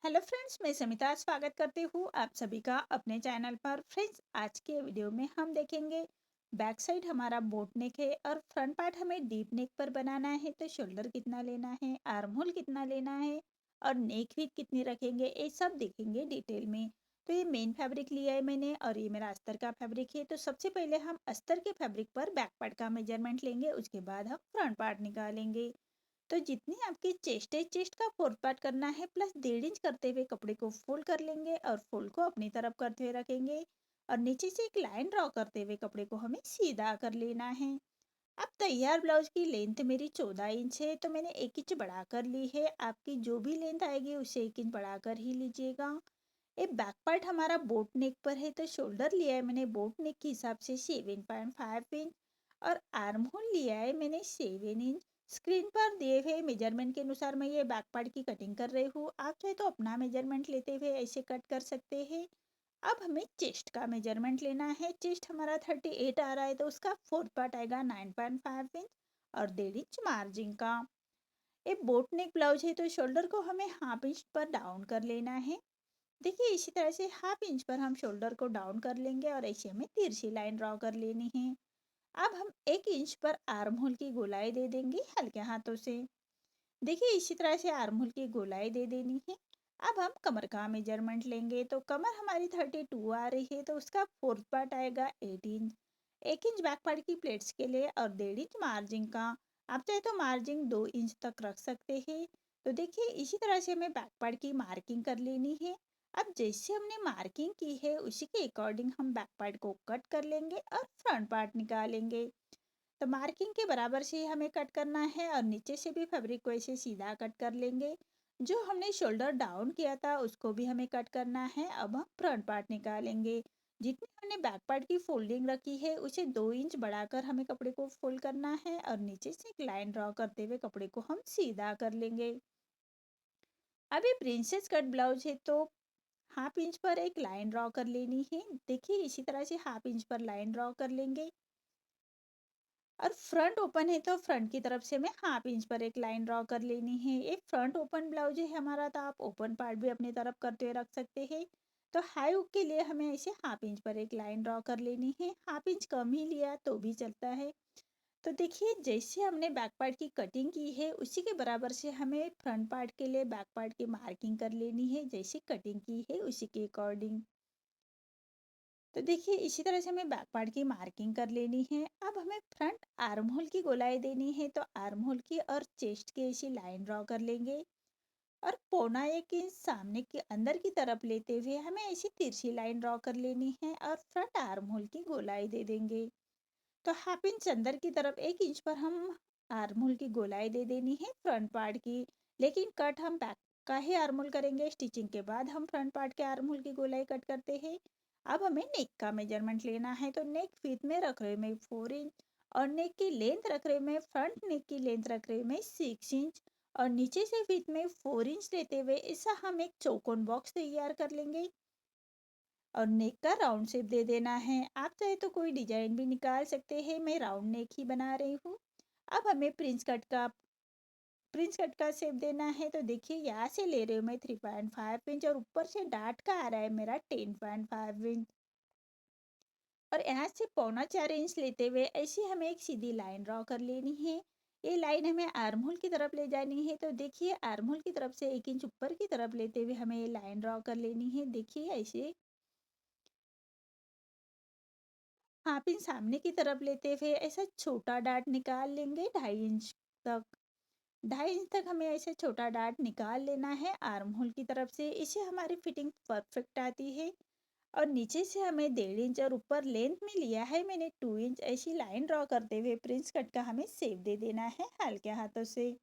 Hello friends, मैं समिता स्वागत करती हूँ आप सभी का अपने चैनल पर। फ्रेंड्स, आज के वीडियो में हम देखेंगे बैक साइड हमारा बोट नेक है और फ्रंट पार्ट हमें डीप नेक पर बनाना है। तो शोल्डर कितना लेना है, आर्म होल कितना लेना है और नेक विड्थ कितनी रखेंगे, ये सब देखेंगे डिटेल में। तो ये मेन फैब्रिक लिया है मैंने और ये मेरा अस्तर का फैब्रिक है। तो सबसे पहले हम अस्तर के फैब्रिक पर बैक पार्ट का मेजरमेंट लेंगे, उसके बाद हम फ्रंट पार्ट निकालेंगे। तो जितनी आपकी चेस्ट है, चेस्ट का फोर्थ पार्ट करना है प्लस 1.5 इंच करते हुए कपड़े को फोल्ड कर लेंगे और फोल्ड को अपनी तरफ करते हुए रखेंगे और नीचे से एक लाइन ड्रॉ करते हुए कपड़े को हमें सीधा कर लेना है। अब तैयार ब्लाउज की लेंथ मेरी 14 इंच है, तो मैंने 1 इंच बढ़ा कर ली है। आपकी जो भी लेंथ आएगी उसे 1 इंच बढ़ा कर ही लीजिएगा। ये बैक पार्ट हमारा बोट नेक पर है, तो शोल्डर लिया है मैंने बोट नेक के हिसाब से 7.5 इंच और आर्म होल लिया है मैंने 7 इंच। स्क्रीन पर दिए हुए मेजरमेंट के अनुसार मैं ये बैक पार्ट की कटिंग कर रही हूँ। आप चाहे तो अपना मेजरमेंट लेते हुए ऐसे कट कर सकते हैं। अब हमें चेस्ट का मेजरमेंट लेना है। चेस्ट हमारा 38 आ रहा है, तो उसका फोर्थ पार्ट आएगा 9.5 इंच और 1.5 इंच मार्जिन का। एक बोट नेक ब्लाउज है, तो शोल्डर को हमें हाफ इंच पर डाउन कर लेना है। देखिए, इसी तरह से हाफ इंच पर हम शोल्डर को डाउन कर लेंगे और ऐसे हमें तिरछी लाइन ड्रॉ कर लेनी है। अब हम 1 इंच पर आर्म होल की गोलाई दे देंगे हल्के हाथों से। देखिए, इसी तरह से आर्म होल की गोलाई दे देनी है। अब हम कमर का मेजरमेंट लेंगे, तो कमर हमारी 32 आ रही है, तो उसका फोर्थ पार्ट आएगा 8 इंच। 1 इंच बैक पार्ट की प्लेट्स के लिए और 1.5 इंच मार्जिन का। आप चाहे तो मार्जिन 2 इंच तक रख सकते हैं। तो देखिए, इसी तरह से हमें बैक पार्ट की मार्किंग कर लेनी है। अब जैसे हमने मार्किंग की है उसी के अकॉर्डिंग हम बैक पार्ट को कट कर लेंगे और फ्रंट पार्ट निकालेंगे। तो मार्किंग के बराबर से ही हमें कट करना है और नीचे से भी फैब्रिक को ऐसे सीधा कट कर लेंगे। जो हमने शोल्डर डाउन किया था उसको भी हमें कट करना है। अब हम फ्रंट पार्ट निकालेंगे। जितनी हमने बैक पार्ट की फोल्डिंग रखी है उसे 2 इंच बढ़ाकर हमें कपड़े को फोल्ड करना है और नीचे से एक लाइन ड्रॉ करते हुए कपड़े को हम सीधा कर लेंगे। अभी प्रिंसेस कट ब्लाउज है, तो हाफ इंच पर एक लाइन ड्रॉ कर लेनी है। देखिए, इसी तरह से हाफ इंच पर लाइन ड्रॉ कर लेंगे और फ्रंट ओपन है, तो फ्रंट की तरफ से हमें हाफ इंच पर एक लाइन ड्रॉ कर लेनी है। ये फ्रंट ओपन ब्लाउज है हमारा, तो आप ओपन पार्ट भी अपनी तरफ करते हुए रख सकते हैं। तो हाई हुक के लिए हमें ऐसे हाफ इंच पर एक लाइन ड्रॉ कर लेनी है। हाफ इंच कम ही लिया तो भी चलता है। तो देखिए, जैसे हमने बैक पार्ट की कटिंग की है उसी के बराबर से हमें फ्रंट पार्ट के लिए बैक पार्ट की मार्किंग कर लेनी है, जैसे कटिंग की है उसी के अकॉर्डिंग। तो देखिए, इसी तरह से हमें बैक पार्ट की मार्किंग कर लेनी है। अब हमें फ्रंट आर्म होल की गोलाई देनी है, तो आर्म होल की और चेस्ट की ऐसी लाइन ड्रॉ कर लेंगे और 1.25 इंच सामने के अंदर की तरफ लेते हुए हमें ऐसी तिरछी लाइन ड्रॉ कर लेनी है और फ्रंट आर्म होल की गोलाई दे देंगे। तो हाफ इंच अंदर की तरफ 1 इंच पर हम आर्म होल की गोलाई दे देनी है फ्रंट पार्ट की। लेकिन कट हम बैक का ही आर्म होल करेंगे, स्टिचिंग के बाद हम फ्रंट पार्ट के आर्म होल की गोलाई कट करते हैं। अब हमें नेक का मेजरमेंट लेना है, तो नेक विड्थ में रख रहे मैं 4 इंच और नेक की लेंथ रख रहे मैं, फ्रंट नेक की लेंथ रख रहे मैं 6 इंच और नीचे से विड्थ में 4 इंच लेते हुए ऐसा हम एक चौकोन बॉक्स तैयार कर लेंगे और नेक का राउंड शेप दे देना है। आप चाहे तो कोई डिजाइन भी निकाल सकते हैं, मैं राउंड नेक ही बना रही हूँ। अब हमें प्रिंस कट का शेप देना है, तो देखिए यहाँ से ले रही हूँ मैं 3.5 इंच और ऊपर से डार्ट का आ रहा है मेरा 10.5 इंच और यहाँ से 4.25 इंच लेते हुए ऐसी हमें एक सीधी लाइन ड्रॉ कर लेनी है। ये लाइन हमें आर्म होल की तरफ ले जानी है, तो देखिए आर्म होल की तरफ से 1 इंच ऊपर की तरफ लेते हुए हमें ये लाइन ड्रॉ कर लेनी है। देखिए ऐसे हाफ इंच सामने की तरफ लेते हुए ऐसा छोटा डार्ट निकाल लेंगे 2.5 इंच तक। 2.5 इंच तक हमें ऐसे छोटा डार्ट निकाल लेना है आर्म होल की तरफ से, इससे हमारी फिटिंग परफेक्ट आती है। और नीचे से हमें 1.5 इंच और ऊपर लेंथ में लिया है मैंने 2 इंच, ऐसी लाइन ड्रॉ करते हुए प्रिंस कट का हमें शेप दे देना है हल्के हाथों से।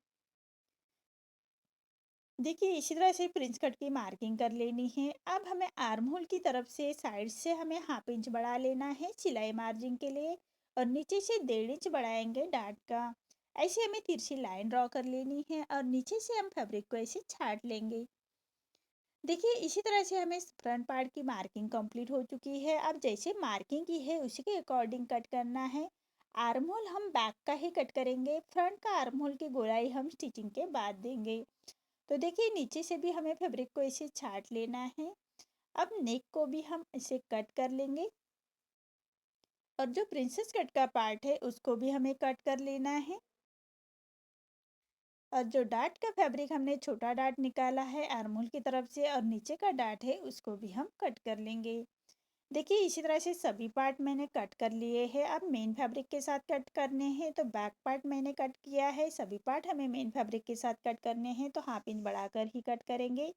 देखिए, इसी तरह से प्रिंस कट की मार्किंग कर लेनी है। अब हमें आर्म होल की तरफ से साइड से हमें हाफ इंच बढ़ा लेना है सिलाई मार्जिन के लिए और नीचे से 1.5 इंच बढ़ाएंगे डार्ट का। ऐसे हमें तिरछी लाइन ड्रॉ कर लेनी है और नीचे से हम फैब्रिक को ऐसे छाट लेंगे। देखिए, इसी तरह से हमें फ्रंट पार्ट की मार्किंग कंप्लीट हो चुकी है। अब जैसे मार्किंग की है उसी के अकॉर्डिंग कट करना है। आर्म होल हम बैक का ही कट करेंगे, फ्रंट का आर्म होल की गोलाई हम स्टिचिंग के बाद देंगे। तो देखिए नीचे से भी हमें फैब्रिक को इसे छाट लेना है। अब नेक को भी हम इसे कट कर लेंगे और जो प्रिंसेस कट का पार्ट है उसको भी हमें कट कर लेना है। और जो डार्ट का फैब्रिक हमने छोटा डार्ट निकाला है आर्महोल की तरफ से और नीचे का डार्ट है उसको भी हम कट कर लेंगे। देखिए इसी तरह से सभी पार्ट मैंने कट कर लिए हैं। अब मेन फैब्रिक के साथ कट करने हैं तो बैक पार्ट मैंने कट किया है, सभी पार्ट हमें मेन फैब्रिक के साथ कट करने हैं तो हाफ इंच बढ़ाकर ही कट करेंगे।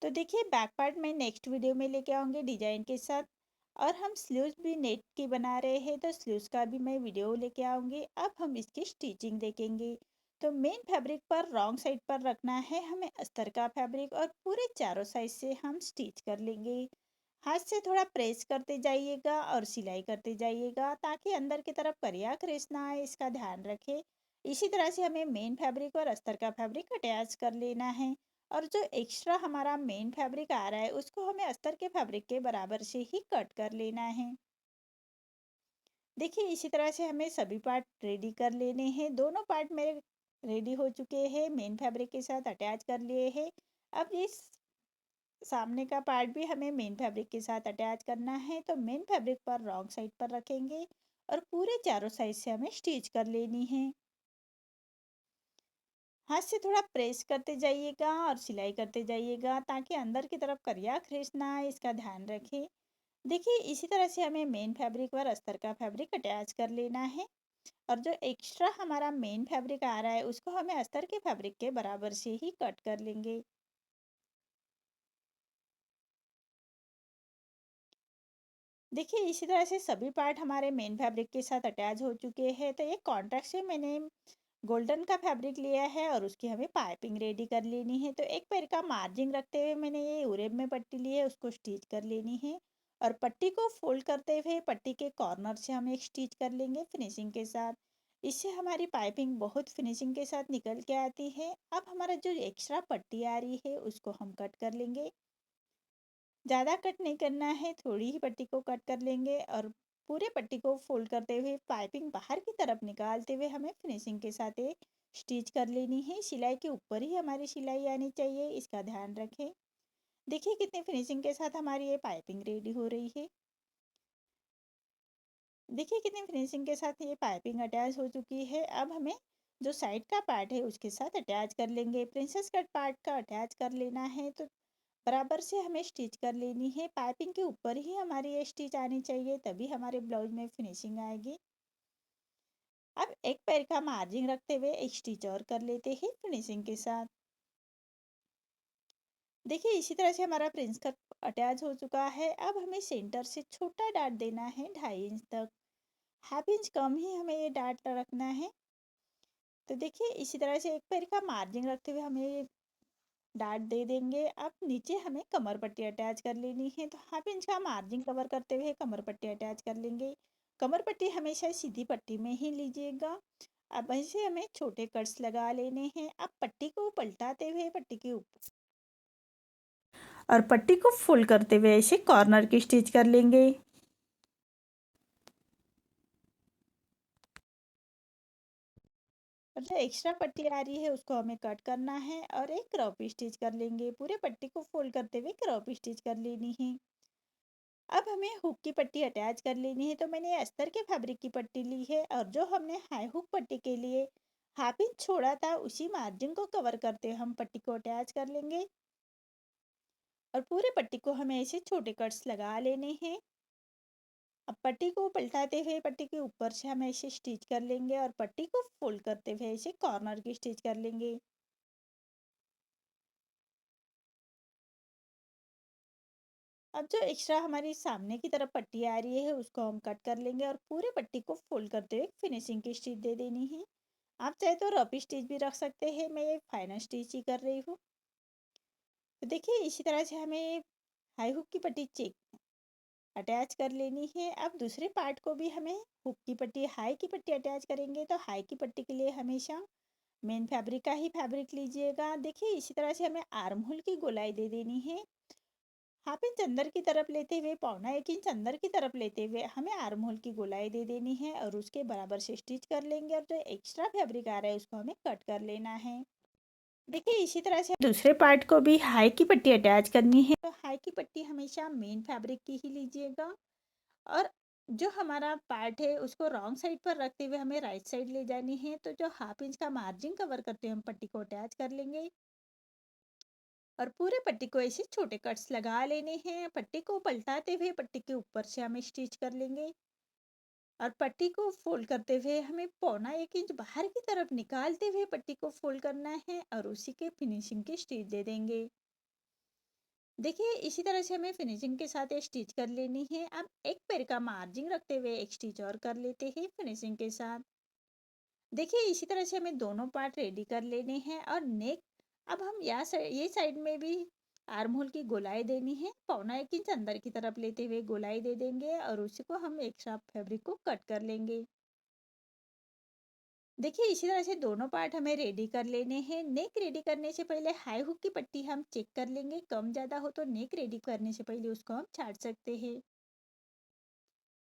तो देखिए बैक पार्ट मैं नेक्स्ट वीडियो में लेके आऊँगी डिजाइन के साथ। और हम स्लीव्स भी नेट की बना रहे हैं तो स्लीव्स का भी मैं वीडियो लेके आऊँगी। अब हम इसकी स्टिचिंग देखेंगे। तो मेन फैब्रिक पर रॉन्ग साइड पर रखना है हमें अस्तर का फैब्रिक और पूरे चारों साइड से हम स्टिच कर लेंगे। हाथ से थोड़ा प्रेस करते जाइएगा और सिलाई करते जाइएगा ताकि अंदर की तरफ करिया क्रेस ना आए, इसका ध्यान रखें। इसी तरह से हमें मेन फैब्रिक और अस्तर का फैब्रिक अटैच कर लेना है। और जो एक्स्ट्रा हमारा मेन फैब्रिक आ रहा है उसको हमें अस्तर के फैब्रिक के बराबर से ही कट कर लेना है। देखिए इसी तरह से हमें सभी पार्ट रेडी कर लेने हैं। दोनों पार्ट मेरे रेडी हो चुके हैं, मेन फैब्रिक के साथ अटैच कर लिए हैं। अब इस सामने का पार्ट भी हमें मेन फैब्रिक के साथ अटैच करना है तो मेन फैब्रिक पर रॉन्ग साइड पर रखेंगे और पूरे चारों साइड से हमें स्टिच कर लेनी है। हाथ से थोड़ा प्रेस करते जाइएगा और सिलाई करते जाइएगा ताकि अंदर की तरफ करिया खरींच ना आए, इसका ध्यान रखें। देखिए इसी तरह से हमें मेन फैब्रिक पर अस्तर का फैब्रिक अटैच कर लेना है। और जो एक्स्ट्रा हमारा मेन फैब्रिक आ रहा है उसको हमें अस्तर के फैब्रिक के बराबर से ही कट कर लेंगे। देखिए इसी तरह से सभी पार्ट हमारे मेन फैब्रिक के साथ अटैच हो चुके हैं तो एक कॉन्ट्रास्ट से मैंने गोल्डन का फैब्रिक लिया है और उसकी हमें पाइपिंग रेडी कर लेनी है। तो एक पैर का मार्जिन रखते हुए मैंने ये उरेब में पट्टी ली है उसको स्टिच कर लेनी है। और पट्टी को फोल्ड करते हुए पट्टी के कॉर्नर से हम एक स्टिच कर लेंगे फिनिशिंग के साथ। इससे हमारी पाइपिंग बहुत फिनिशिंग के साथ निकल के आती है। अब हमारा जो एक्स्ट्रा पट्टी आ रही है उसको हम कट कर लेंगे। ज़्यादा कट नहीं करना है, थोड़ी ही पट्टी को कट कर लेंगे और पूरे पट्टी को फोल्ड करते हुए पाइपिंग बाहर की तरफ निकालते हुए हमें फिनिशिंग के साथ एक स्टिच कर लेनी है। सिलाई के ऊपर ही हमारी सिलाई आनी चाहिए, इसका ध्यान रखें। देखिए कितनी फिनिशिंग के साथ हमारी ये पाइपिंग रेडी हो रही है। देखिए कितनी फिनिशिंग के साथ ये पाइपिंग अटैच हो चुकी है। अब हमें जो साइड का पार्ट है उसके साथ अटैच कर लेंगे। प्रिंसेस कट पार्ट का अटैच कर लेना है तो बराबर से हमें स्टिच कर लेनी है। पाइपिंग के ऊपर ही हमारी ये स्टिच आनी चाहिए तभी हमारे ब्लाउज में फिनिशिंग आएगी। अब एक पैर का मार्जिन रखते हुए एक स्टिच और कर लेते हैं फिनिशिंग के साथ। देखिए इसी तरह से हमारा प्रिंस कट अटैच हो चुका है। अब हमें सेंटर से छोटा डार्ट देना है 2.5 इंच तक। हाफ इंच कम ही हमें ये डार्ट रखना है। तो देखिए इसी तरह से एक पैर का मार्जिन रखते हुए हमें ये डार्ट दे देंगे। अब नीचे हमें कमर पट्टी अटैच कर लेनी है तो हाफ इंच का मार्जिन कवर करते हुए कमर पट्टी अटैच कर लेंगे। कमर पट्टी हमेशा सीधी पट्टी में ही लीजिएगा। अब ऐसे हमें छोटे कट्स लगा लेने हैं। अब पट्टी को पलटाते हुए पट्टी के ऊपर और पट्टी को फुल करते हुए ऐसे कॉर्नर की स्टिच कर लेंगे। और जो एक्स्ट्रा पट्टी आ रही है उसको हमें कट करना है और एक क्रॉप स्टिच कर लेंगे। पूरे पट्टी को फोल्ड करते हुए क्रॉप स्टिच कर लेनी है। अब हमें हुक की पट्टी अटैच कर लेनी है तो मैंने अस्तर के फैब्रिक की पट्टी ली है और जो हमने हाई हुक पट्टी के लिए हाफ इंच छोड़ा था उसी मार्जिन को कवर करते हुए हम पट्टी को अटैच कर लेंगे। और पूरे पट्टी को हमें ऐसे छोटे कट्स लगा लेने हैं। अब पट्टी को पलटाते हुए पट्टी के ऊपर से हम ऐसे स्टिच कर लेंगे और पट्टी को फोल्ड करते हुए ऐसे कॉर्नर की स्टिच कर लेंगे। अब जो एक्स्ट्रा हमारी सामने की तरफ पट्टी आ रही है उसको हम कट कर लेंगे और पूरे पट्टी को फोल्ड करते हुए फिनिशिंग की स्टिच दे देनी है। आप चाहे तो रफ स्टिच भी रख सकते हैं, मैं ये फाइनल स्टिच ही कर रही हूँ। तो देखिए इसी तरह से हमें हाई हुक की पट्टी चेक अटैच कर लेनी है। अब दूसरे पार्ट को भी हमें हुक की पट्टी हाई की पट्टी अटैच करेंगे तो हाई की पट्टी के लिए हमेशा मेन फैब्रिक का ही फैब्रिक लीजिएगा। देखिए इसी तरह से हमें आर्म होल की गोलाई दे देनी है। हाफ इंच अंदर की तरफ लेते हुए 1.25 इंच अंदर की तरफ लेते हुए हमें आर्म होल की गोलाई दे देनी है और उसके बराबर से स्टिच कर लेंगे और जो एक्स्ट्रा फैब्रिक आ रहा है उसको हमें कट कर लेना है। देखिए इसी तरह से दूसरे पार्ट को भी हाई की पट्टी अटैच करनी है, तो हाई की पट्टी हमेशा मेन फैब्रिक की ही लीजिएगा। और जो हमारा पार्ट है उसको रॉन्ग साइड पर रखते हुए हमें राइट साइड ले जानी है, तो जो 1/2 इंच का मार्जिन कवर करते हुए हम पट्टी को अटैच कर लेंगे और पूरे पट्टी को ऐसे छोटे कट्स लगा लेने हैं। पट्टी को पलटाते हुए पट्टी के ऊपर से हमें स्टिच कर लेंगे और पट्टी को फोल्ड करते हुए हमें 1/4 इंच बाहर की तरफ निकालते हुए पट्टी को फोल्ड करना है और उसी के फिनिशिंग की स्टिच दे देंगे। देखिए इसी तरह से हमें फिनिशिंग के साथ ये स्टिच कर लेनी है। अब एक पैर का मार्जिन रखते हुए एक स्टिच और कर लेते हैं फिनिशिंग के साथ। देखिए इसी तरह से हमें दोनों पार्ट रेडी कर लेने हैं और नेक, अब हम ये साइड में भी आर्म होल की गोलाई देनी है। 1/4 इंच अंदर की तरफ लेते हुए गोलाई दे देंगे और उसी को हम एक्स्ट्रा फैब्रिक को कट कर लेंगे। देखिए इसी तरह से दोनों पार्ट हमें रेडी कर लेने हैं। नेक रेडी करने से पहले हाई हुक की पट्टी हम चेक कर लेंगे, कम ज़्यादा हो तो नेक रेडी करने से पहले उसको हम छाट सकते हैं।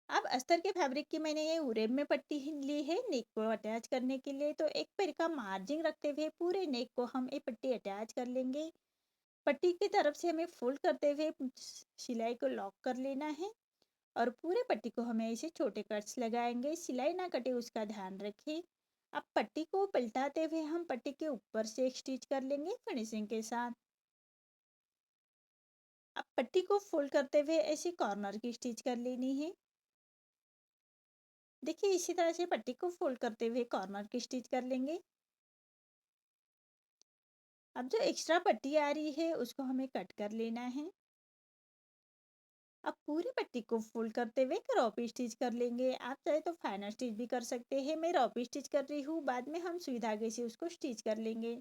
अब अस्तर के फैब्रिक की मैंने ये उरेब में पट्टी ली है नेक को अटैच करने के लिए, तो एक पैर का मार्जिन रखते हुए पूरे नेक को हम ये पट्टी अटैच कर लेंगे। पट्टी की तरफ से हमें फोल्ड करते हुए सिलाई को लॉक कर लेना है और पूरे पट्टी को हमें ऐसे छोटे कट्स लगाएंगे, सिलाई ना कटे उसका ध्यान रखें। अब पट्टी को पलटाते हुए हम पट्टी के ऊपर से एक स्टिच कर लेंगे फिनिशिंग के साथ। अब पट्टी को फोल्ड करते हुए ऐसे कॉर्नर की स्टिच कर लेनी है। देखिए इसी तरह से पट्टी को फोल्ड करते हुए कॉर्नर की स्टिच कर लेंगे। अब जो एक्स्ट्रा पट्टी आ रही है उसको हमें कट कर लेना है। अब पूरी पट्टी को फोल्ड करते हुए रॉपी स्टिच कर लेंगे। आप चाहे तो फाइनल स्टिच भी कर सकते हैं, मैं रॉपी स्टिच कर रही हूँ, बाद में हम सुई धागे से उसको स्टिच कर लेंगे।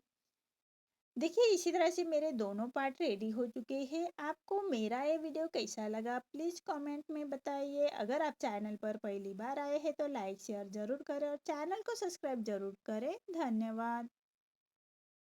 देखिए इसी तरह से मेरे दोनों पार्ट रेडी हो चुके हैं। आपको मेरा ये वीडियो कैसा लगा प्लीज़ कमेंट में बताइए। अगर आप चैनल पर पहली बार आए हैं तो लाइक शेयर ज़रूर करें और चैनल को सब्सक्राइब ज़रूर करें। धन्यवाद।